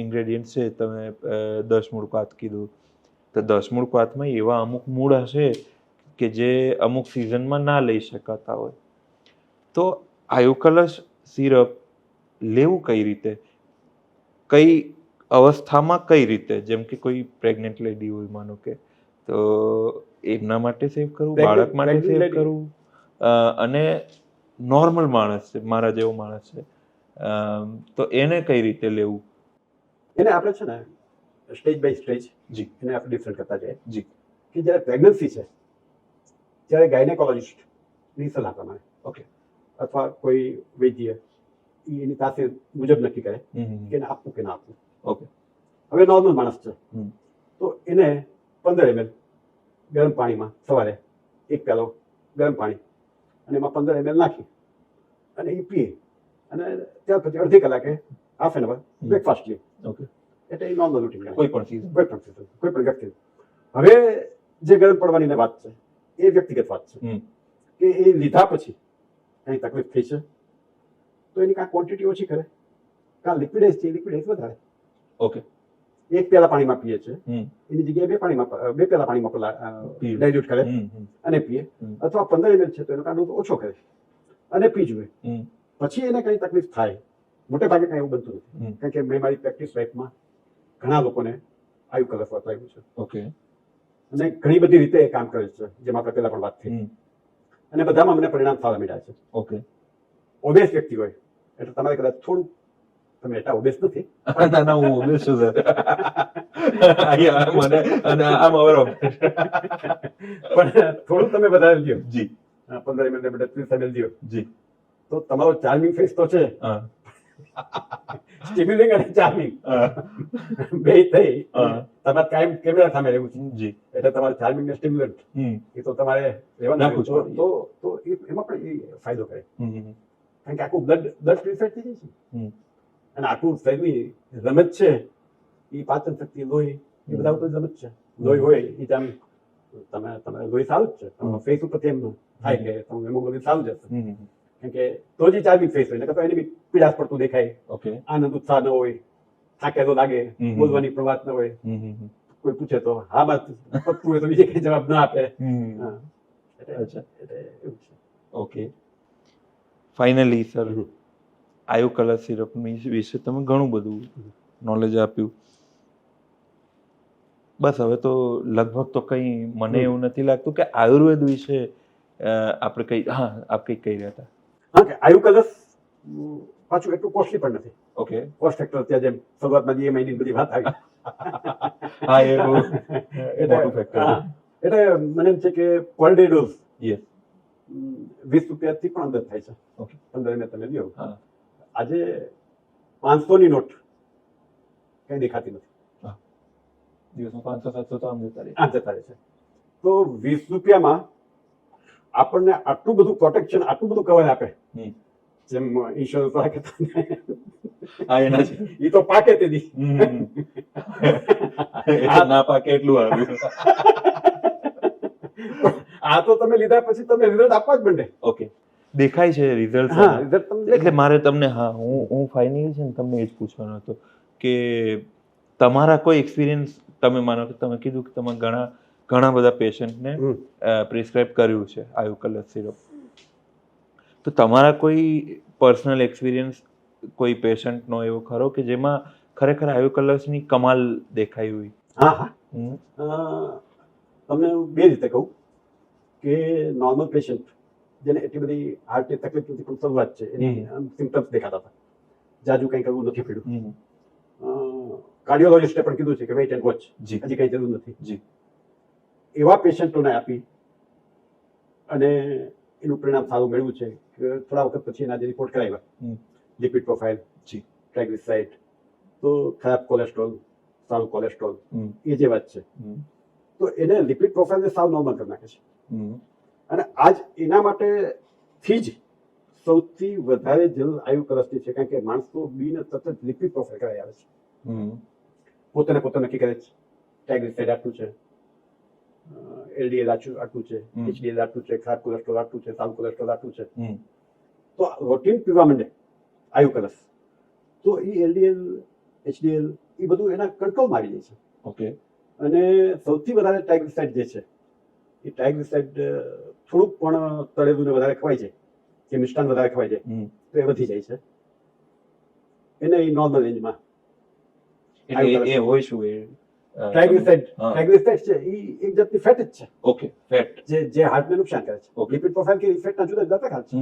ઇન્ગ્રેડિયન્ટ છે. તમે 10 મૂળ પાત કીધું, તો 10 મૂળ પાતમાં એવા અમુક મૂળ હશે કે જે અમુક સિઝનમાં ના લઈ શકાતા હોય. તો આયુ કલશ સિરપ લેવું કઈ રીતે, કઈ અવસ્થામાં કઈ રીતે? જેમ કે કોઈ પ્રેગ્નેન્ટ લેડી હોય માનો કે, તો એમના માટે સેવ કરવું, બાળક માટે
Pregnant
સેવ
lady.
કરવું, અને નોર્મલ માણસ છે, મારા જેવો માણસ છે, તો એને કઈ રીતે લેવું?
એને આપણે છે ને સ્ટેજ બાય સ્ટેજ
જી
એને આપણે ડિફરન્ટ કરતા જઈએ.
જી
કે જ્યારે પ્રેગ્નન્સી છે ત્યારે ગાયનેકોલોજિસ્ટની સલાહ પ્રમાણે
ઓકે
અથવા કોઈ વૈદ્ય ઈ એની તાસીર મુજબ નક્કી કરે કે એને આપવું કે ના આપવું.
ઓકે
હવે નોર્મલ માણસ છે
હમ
તો એને 15 ml ગરમ પાણીમાં સવારે એક પ્યાલો ગરમ પાણી અને એમાં 15 ml નાખી અને એ પીએ અને ત્યાર પછી અડધી કલાકે હાફ એન અવર બ્રેકફાસ્ટ લે.
ઓકે
એટલે એ નોર્મલ રૂટીન ગણાય.
કોઈ પણ સીઝન.
કોઈ પણ season, કોઈ પણ વ્યક્તિ. હવે જે ગરમ પડવાની વાત છે એ વ્યક્તિગત વાત છે કે એ લીધા પછી કંઈ તકલીફ થઈ છે તો એની કાં ક્વોન્ટિટી ઓછી કરે, કાં લિક્વિડાઇઝ છે લિક્વિડાઇઝ વધારે.
ઓકે
એક પ્યાલા પાણીમાં પીએ છે
હમ
એની જગ્યાએ બે પ્યાલા પાણીમાં
પીએ.
ડાયલ્યુટ કરે
હમ
અને પીએ,
હમ.
અથવા 15 ml છે તો એનો કાં ઓછો કરે અને પી જુએ.
હમ
પછી એને કંઈ તકલીફ થાય, મોટે ભાગે કંઈ એવું બનતું નથી.
હમ
કારણ કે મેં મારી પ્રેક્ટિસ લાઈફમાં ઘણા લોકોને આયુ કલશ વપરાયું છે
ઓકે
અને ઘણી બધી રીતે એ કામ કરે છે, જેમ આપણે પહેલા પણ વાત થઈ.
હમ
અને બધામાં મને પરિણામ સારા મળ્યા છે.
ઓકે
ઓબેસ વ્યક્તિ હોય એટલે તમારે કદાચ થોડું, તમે એટલા ઓબેસ નથી
ના ના હું ઓબેસ છું સર. મને અને આમ અવરો.
પણ થોડું તમે વધારે લ્યો,
જી
15 ml ને બદલે 30 ml લ્યો
જી
તો તમારો ચાર્મિંગ ફેસ તો છે,
હા
સ્ટિમ્યુલિંગ અને ચાર્મિંગ બે થઈ. તમારે કાયમ કેમેરા સામે રહેવું છે
જી
એટલે તમારે ચાર્મિંગ ને સ્ટિમ્યુલન્ટ એ તો તમારે રહેવાનું
નાખવું જ
તો
પડે.
તો એમાં પણ એ ફાયદો કરે.
હમ
કારણ કે આખું બ્લડ પ્યુરિફાઈડ થઈ જાય છે
હમ
અને આખું શરીરની રમત છે એ પાચન શક્તિ, લોહી, એ બધા તો રમત છે. લોહી હોય એ જામી, તમે લોહી સારું જ છે, તમારા ફેસ ઉપરથી એમ થાય કે તમારું હેમોગ્લોબિન સારું જશે.
હમ
કારણ કે તો જ ચાર્મિંગ ફેસ હોય, નકર તો એને બી પીડાશ પડતું દેખાય,
ઓકે
આનંદ ઉત્સાહ ન હોય, થાકેલો લાગે,
હમ.
બોલવાની પ્રવાસ ન હોય,
હમ
કોઈ પૂછે તો હા બાત પત્તું હોય તો બીજે કઈ જવાબ ના આપે.
હમ
હા. એટલે
અચ્છા.
એટલે એવું છે.
ઓકે ફાઇનલી સર, આયુ કલર સિરપ વિશે તમે ઘણું બધું નોલેજ આપ્યું. બસ હવે તો લગભગ તો કંઈ મને એવું નથી લાગતું કે આયુર્વેદ વિશે આપણે કંઈ, હા આપ કંઈક કહી રહ્યા હતા.
હા કે આયુ કલશ પાછું એટલું કોસ્ટલી પણ નથી.
ઓકે
કોસ્ટ ફેક્ટર ત્યાં જેમ શરૂઆતમાં EMI ની બધી વાત આવી.
હા એ બહુ
એટલે
મોટું ફેક્ટર.
હા, એટલે મને એમ છે કે પર ડે ડોઝ
યસ
20 રૂપિયાથી પણ અંદર થાય છે.
ઓકે
15 ml તમે લ્યો,
હા
આજે 500 ની નોટ કઈ દેખાતી નથી.
દિવસમાં 500-700 તો આમ જતા રહે.
આમ જતા રહે છે. તો 20 રૂપિયામાં આપણને આટલું બધું પ્રોટેક્શન, આટલું બધું કવર આપે.
હમ.
જેમ ઇન્સ્યોરન્સ રાખે
હા, એના છે.
એ તો પાકે તેથી
ના પાકે એટલું આવ્યું.
આ તો તમે લીધા પછી તમે રિઝલ્ટ આપવા જ માંડે.
ઓકે, દેખાય છે રિઝલ્ટ.
હા, રિઝલ્ટ તમને
એટલે મારે તમને હું ફાઇનલી છે ને તમને એ જ પૂછવાનો હતો કે તમારા કોઈ એક્સપિરિયન્સ, તમે માનો કે તમે કીધું કે તમે ઘણા બધા પેશન્ટને પ્રિસ્ક્રાઇબ કર્યું છે આયુ કલર સિરપ, તો તમારા કોઈ પર્સનલ એક્સપિરિયન્સ કોઈ પેશન્ટનો એવો ખરો કે જેમાં ખરેખર આયુ કલર્સની કમાલ દેખાઈ હોય?
હા હા, તમને હું બે રીતે કહું કે નોર્મલ પેશન્ટ જેને એટલી બધી હાર્ટની તકલીફ નથી પણ શરૂઆત છે, એની સિમ્પટમ્સ દેખાતા હતા, જાજુ કંઈ કરવું નથી પડ્યું. કાર્ડિયોલોજિસ્ટે પણ કીધું છે કે વેઇટ એન્ડ વોચ, હજી કંઈ જરૂર નથી. એવા પેશન્ટોને આપી અને એનું પરિણામ સારું મેળવ્યું છે કે થોડા વખત પછી એના જે રિપોર્ટ કરાવ્યા, લિપિડ પ્રોફાઇલ, ટ્રાઇગ્લિસરાઇડ, તો ખરાબ કોલેસ્ટ્રોલ, સારું કોલેસ્ટ્રોલ, એ જે વાત છે, તો એને લિપિડ પ્રોફાઇલને સાવ નોર્મલ કરી નાખે છે. અને આજ એના માટેથી જ સૌથી વધારે જરૂર આયુ કલર્સની છે, કારણ કે માણસો બીને સતત લિપિડ પ્રોફાઇલ કરાવી આવે છે. પોતે નક્કી કરે છે ટ્રાઇગ્લિસરાઇડ આટલું છે, એલડીએલ આટલું છે, એચડીએલ આટલું છે, ખરાબ કોલેસ્ટ્રોલ આટલું છે, સારું કોલેસ્ટ્રોલ આટલું છે. તો રૂટીન પીવા માંડે આયુ કલર્સ, તો એ એલડીએલ, એચડીએલ એ બધું એના કંટ્રોલમાં આવી જાય છે.
ઓકે.
અને સૌથી વધારે ટ્રાઇગ્લિસરાઇડ જે છે, એ ટ્રાઇગ્લિસરાઇડ થોડુંક પણ તળેલું વધારે ખવાય છે કે મિષ્ટાન વધારે ખવાય છે તો એ વધી જાય છે. એને એ નોર્મલ રેન્જમાં
એટલે એ હોય શું? એ
ટ્રાઇગ્લિસરાઇડ છે એ એક જાતની ફેટ જ છે.
ઓકે, ફેટ
જે હાર્ટને નુકસાન કરે છે. લિપિડ પ્રોફાઇલ કે ફેટના જુદા જુદા પ્રકાર છે,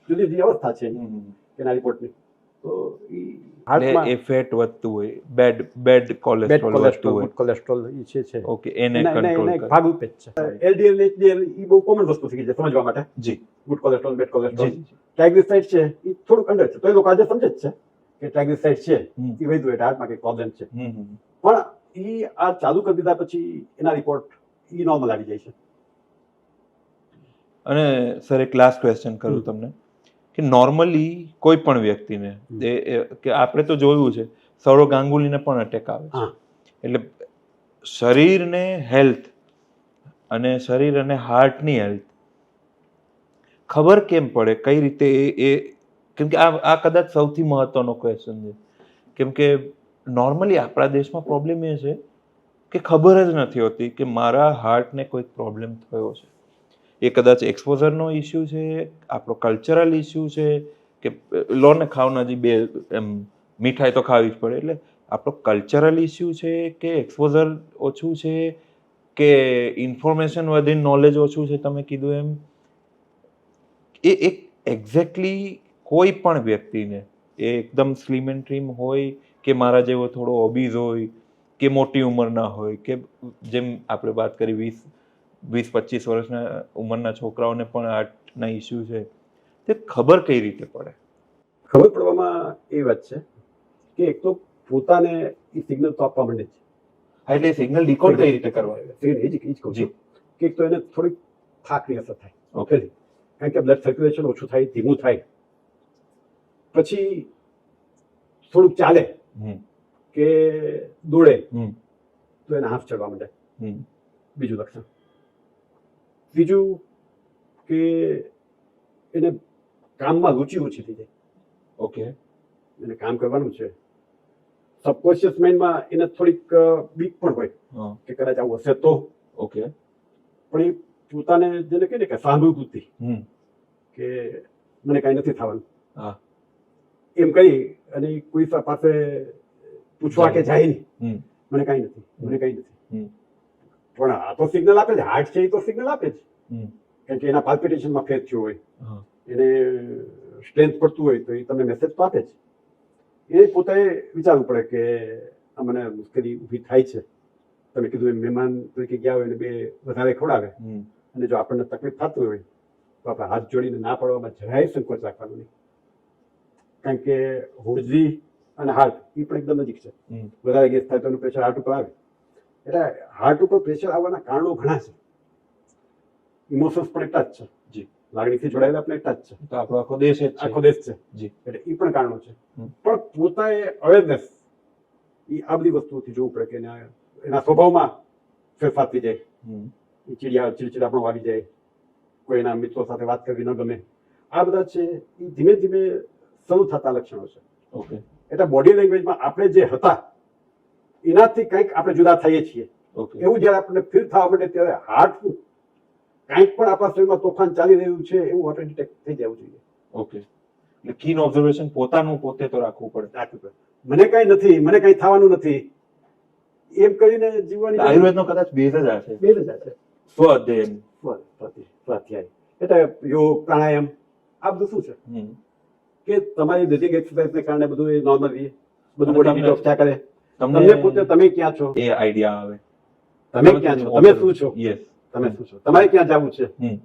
જુદી જુદી અવસ્થા છે એના રિપોર્ટની. તો એ હાર્ટમાં
એ ફેટ વધતું હોય, બેડ કોલેસ્ટ્રોલ વધતું હોય,
કોલેસ્ટ્રોલ એ છે.
ઓકે, એને કંટ્રોલ કરે.
ભાગરૂપે જ છે. એલડીએલ, એચડીએલ એ બહુ કોમન વસ્તુ થઈ ગઈ છે સમજવા માટે.
જી.
Good cholesterol, bad cholesterol. Triglyceride છે એ થોડુંક અંડર છે, તો એ લોકો આજે સમજે જ છે કે ટ્રાઇગ્લિસરાઇડ છે એ વધુ એટલે હાર્ટમાં કંઈક પ્રોબ્લેમ છે. પણ એ આ ચાલુ કરી દીધા પછી એના રિપોર્ટ એ નોર્મલ આવી જાય છે.
અને સર એક લાસ્ટ ક્વેશ્ચન કરું તમને કે નોર્મલી કોઈ પણ વ્યક્તિને કે આપણે તો જોયું છે સૌરવ ગાંગુલીને પણ અટેક આવે છે, એટલે શરીરને હેલ્થ અને શરીર અને હાર્ટની હેલ્થ ખબર કેમ પડે, કઈ રીતે એ કેમ કે આ કદાચ સૌથી મહત્વનો ક્વેશ્ચન છે, કેમ કે નોર્મલી આપણા દેશમાં પ્રોબ્લેમ એ છે કે ખબર જ નથી હોતી કે મારા હાર્ટને કોઈક પ્રોબ્લેમ થયો છે. એ કદાચ એક્સપોઝરનો ઇસ્યુ છે, આપણો કલ્ચરલ ઇસ્યુ છે કે લોને ખાવના જે બે એમ મીઠાઈ તો ખાવી જ પડે, એટલે આપણો કલ્ચરલ ઇસ્યુ છે કે એક્સપોઝર ઓછું છે કે ઇન્ફોર્મેશન વધીને નોલેજ ઓછું છે, તમે કીધું એમ. એ એક એક્ઝેક્ટલી કોઈ પણ વ્યક્તિને એ એકદમ સ્લિમ એન્ડ ટ્રીમ હોય કે મારા જેવો થોડો ઓબીઝ હોય કે મોટી ઉંમરના હોય કે જેમ આપણે વાત કરી 20-25 વર્ષના ઉંમરના છોકરાઓને પણ હાર્ટના ઇસ્યુ છે, તે ખબર કઈ રીતે પડે?
ખબર પડવામાં એ વાત છે કે એક તો પોતાને એ સિગ્નલ તો આપવા માંડે છે.
એટલે સિગ્નલ ડિકોડ કઈ રીતે કરવા?
એ જ કહું છું કે એક તો એને થોડીક થાકની અસર થાય, ઓકે, કારણ કે બ્લડ સર્ક્યુલેશન ઓછું થાય, ધીમું થાય, પછી થોડુંક ચાલે કે દોડે તો એને હાફ ચડવા માંડે, બીજું લક્ષણ. બીજું કે એને કામમાં રુચિ ઓછી થઈ જાય.
ઓકે,
એને કામ કરવાનું છે, સબકોન્શિયસ માઇન્ડમાં એને થોડીક બીક પણ હોય કે કદાચ આવું હશે તો.
ઓકે,
પણ એ પોતાને જેને કહે ને કે સહાનુભૂતિ કે મને કાંઈ નથી થવાનું એમ કહી અને કોઈ પાસે પૂછવા કે જાય નહીં, મને કાંઈ નથી, મને કાંઈ નથી. પણ આ તો સિગ્નલ આપે છે, હાર્ટ છે એ તો સિગ્નલ આપે જ, કારણ કે એના પાલ્પિટેશનમાં ફેર થયો હોય, એને સ્ટ્રેન્થ પડતું હોય તો એ તમને મેસેજ તો આપે જ. એ પોતે વિચારવું પડે કે આ મને મુશ્કેલી ઊભી થાય છે. તમે કીધું એમ મહેમાન તરીકે ગયા હોય ને બે વધારે ખવડાવે અને જો આપણને તકલીફ થતી હોય તો આપણે હાથ જોડીને ના પાડવામાં જરાય સંકોચ રાખવાનો નહીં, કારણ કે હોજરી અને હાર્ટ એ પણ એકદમ નજીક છે. વધારે ગેસ થાય તો એનું પ્રેશર હાર્ટ ઉપર આવે એટલે હાર્ટ ઉપર પ્રેશર આવવાના કારણો ઘણા છે. ઇમોશન્સ પણ એટલા જ છે,
જી.
લાગણીથી જોડાયેલા પણ એટલા જ છે,
તો આપણો આખો દેશ જ છે.
આખો દેશ છે,
જી.
એટલે એ પણ કારણો છે.
હમ.
પણ પોતાએ અવેરનેસ એ આ બધી વસ્તુઓથી જોવું પડે કે એના સ્વભાવમાં ફેરફાર થઈ જાય.
હમ.
એ ચીડિયાપણું આવી જાય, કોઈ એના મિત્રો સાથે વાત કરવી ન ગમે, આ બધા છે એ ધીમે ધીમે શરૂ થતા લક્ષણો છે.
ઓકે.
એટલે બોડી લેંગ્વેજમાં આપણે જે હતા એનાથી કંઈક આપણે જુદા થઈએ છીએ
ઓકે.
એવું જ્યારે આપણને ફીલ થવા માંડે ત્યારે હાર્ટનું કંઈક પણ આપણા શરીરમાં તોફાન ચાલી રહ્યું છે એવું આપણે ડિટેક્ટ થઈ જવું જોઈએ.
ઓકે. એટલે કીન ઓબ્ઝર્વેશન પોતાનું પોતે તો રાખવું પડે.
મને કઈ નથી, મને કઈ થવાનું નથી એમ કરીને જીવવાની
આયુર્વેદનો કદાચ બેઝ જ આ છે.
બે જ છે.
સ્વ અધ્યયન.
સ્વાધ્યાય એટલે યોગ, પ્રાણાયામ, આ બધું શું છે
હમ.
કે તમારી બ્રીથિંગ એક્સરસાઇઝને કારણે બધું એ નોર્મલ રહે, બધું
અને
બોડી
તમને-
ડિટોક્સ થયા કરે.
તમને
તમને પોતે તમે ક્યાં છો,
એ આઈડિયા આવે.
તમે ક્યાં છો, તમે શું છો,
યસ.
તમે શું છો, તમારે ક્યાં જવું છે.
હમ.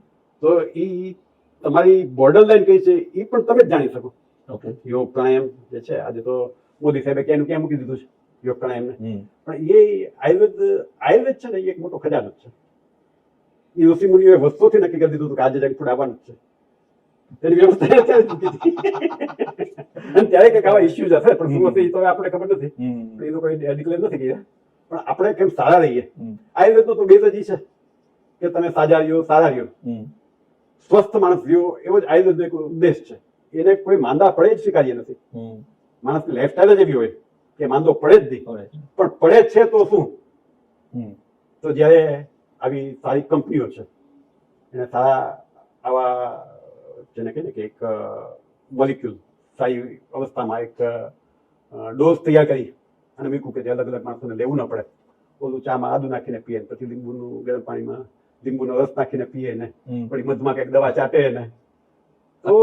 તો ઈ તમારી બોર્ડર લાઈન કઈ છે એ પણ તમે જ જાણી શકો.
ઓકે.
યોગ પ્રાણાયામ જે છે આજે તો મોદી સાહેબે ક્યાં મૂકી દીધું છે યોગ પ્રાણાયામને.
હમ.
પણ એ આયુર્વેદ છે ને એ એક મોટો ખજાનો જ છે. એ ઋષિ મુનિઓએ વર્ષોથી નક્કી કરી દીધું હતું કે આજે જંક ફૂડ આવવાનું જ છે. એની વ્યવસ્થા અત્યારે જ મૂકી દીધી. અને ત્યારે કંઈક આવા ઇસ્યુઝ હશે પણ શું હશે એ તો હવે આપણે ખબર નથી.
હમ.
એ લોકો ડિક્લેર નથી કર્યા. પણ આપણે કેમ સારા રહીએ.
હમ.
આયુર્વેદનો તો બેઝ જ ઈ છે કે તમે સાજા રહ્યો, સારા રહ્યો,
હમ.
સ્વસ્થ માણસ રહ્યો, એવો જ આયુર્વેદનો એક ઉદ્દેશ છે. એને કોઈ માંદા પડે જ સ્વીકાર્ય નથી.
હમ.
માણસની લાઈફસ્ટાઈલ જ એવી હોય કે માંદો પડે જ નહીં.
Alright.
પણ પડે છે તો શું?
હમ.
તો જ્યારે આવી સારી કંપનીઓ છે એને સારા આવા જેને કહીએ ને કે એક મોલિક્યુલ સારી અવસ્થામાં એક ડોઝ તૈયાર કરી અને મૂક્યું કે જે અલગ અલગ માણસોને લેવું ન પડે. ઓલું ચામાં આદુ નાખીને પીએ, પછી લીંબુનું ગરમ પાણીમાં લીંબુનો રસ નાખીને પીએ ને
હમ.
પછી મધમાં કંઈક દવા ચાટે ને તો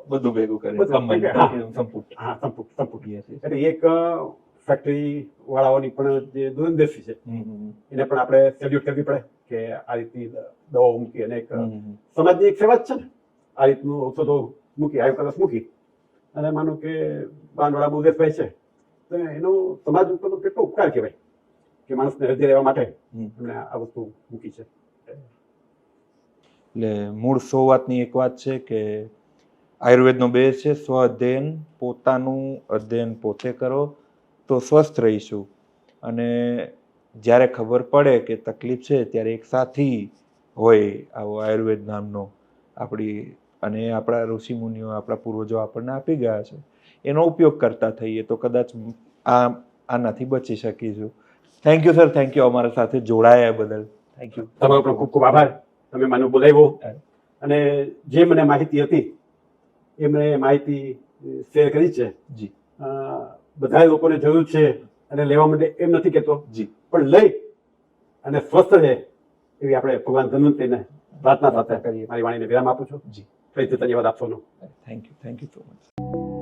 બધું ભેગું કરે.
બધું
combine
હા.
કરી, સંપૂર્ણ.
હા સંપૂર્ણ.
Yes, yes.
એટલે એક ફેક્ટરી વાળાઓની પણ જે દૂરંદેશી છે
હમ. હમ.
એને પણ આપણે સેલ્યુટ કરવી પડે કે આ રીતની દવાઓ મૂકી અને એક
હમ.
સમાજની એક સેવા જ છે ને આ રીતનું ઔષધો મૂકી, આયુર્વેદ મૂકી અને માનો કે બાંધવાળા બુદેશભાઈ છે તો એનો સમાજ ઉપરનો કેટલો ઉપકાર કહેવાય કે માણસને હૃદય રહેવા માટે
હમ.
એમણે આ વસ્તુ મૂકી છે.
એટલે મૂળ સો વાતની એક વાત છે કે આયુર્વેદનો બેઝ છે સ્વ અધ્યયન. પોતાનું અધ્યયન પોતે કરો તો સ્વસ્થ રહીશું. અને જ્યારે ખબર પડે કે તકલીફ છે ત્યારે એક સાથી હોય આવો આયુર્વેદ નામનો આપણી, અને આપણા ઋષિમુનિઓ, આપણા પૂર્વજો આપણને આપી ગયા છે, એનો ઉપયોગ કરતા થઈએ તો કદાચ આનાથી બચી શકીશું. Thank you sir, thank you અમારા સાથે જોડાયા બદલ. Thank you.
તમારો પણ ખૂબ ખૂબ આભાર. તમે મને બોલાવ્યો અને જે મને માહિતી હતી એ મને માહિતી શેર કરી છે.
જી.
બધા લોકોને જરૂર છે અને લેવા માટે એમ નથી કહેતો,
જી.
પણ લઈ અને સ્વસ્થ રહે એવી આપણે ભગવાન ધન્વંતરીને પ્રાર્થના સાથે મારી વાણીને વિરામ આપું છું.
જી.
ફરીથી ધન્યવાદ આપશો.
Thank you so much.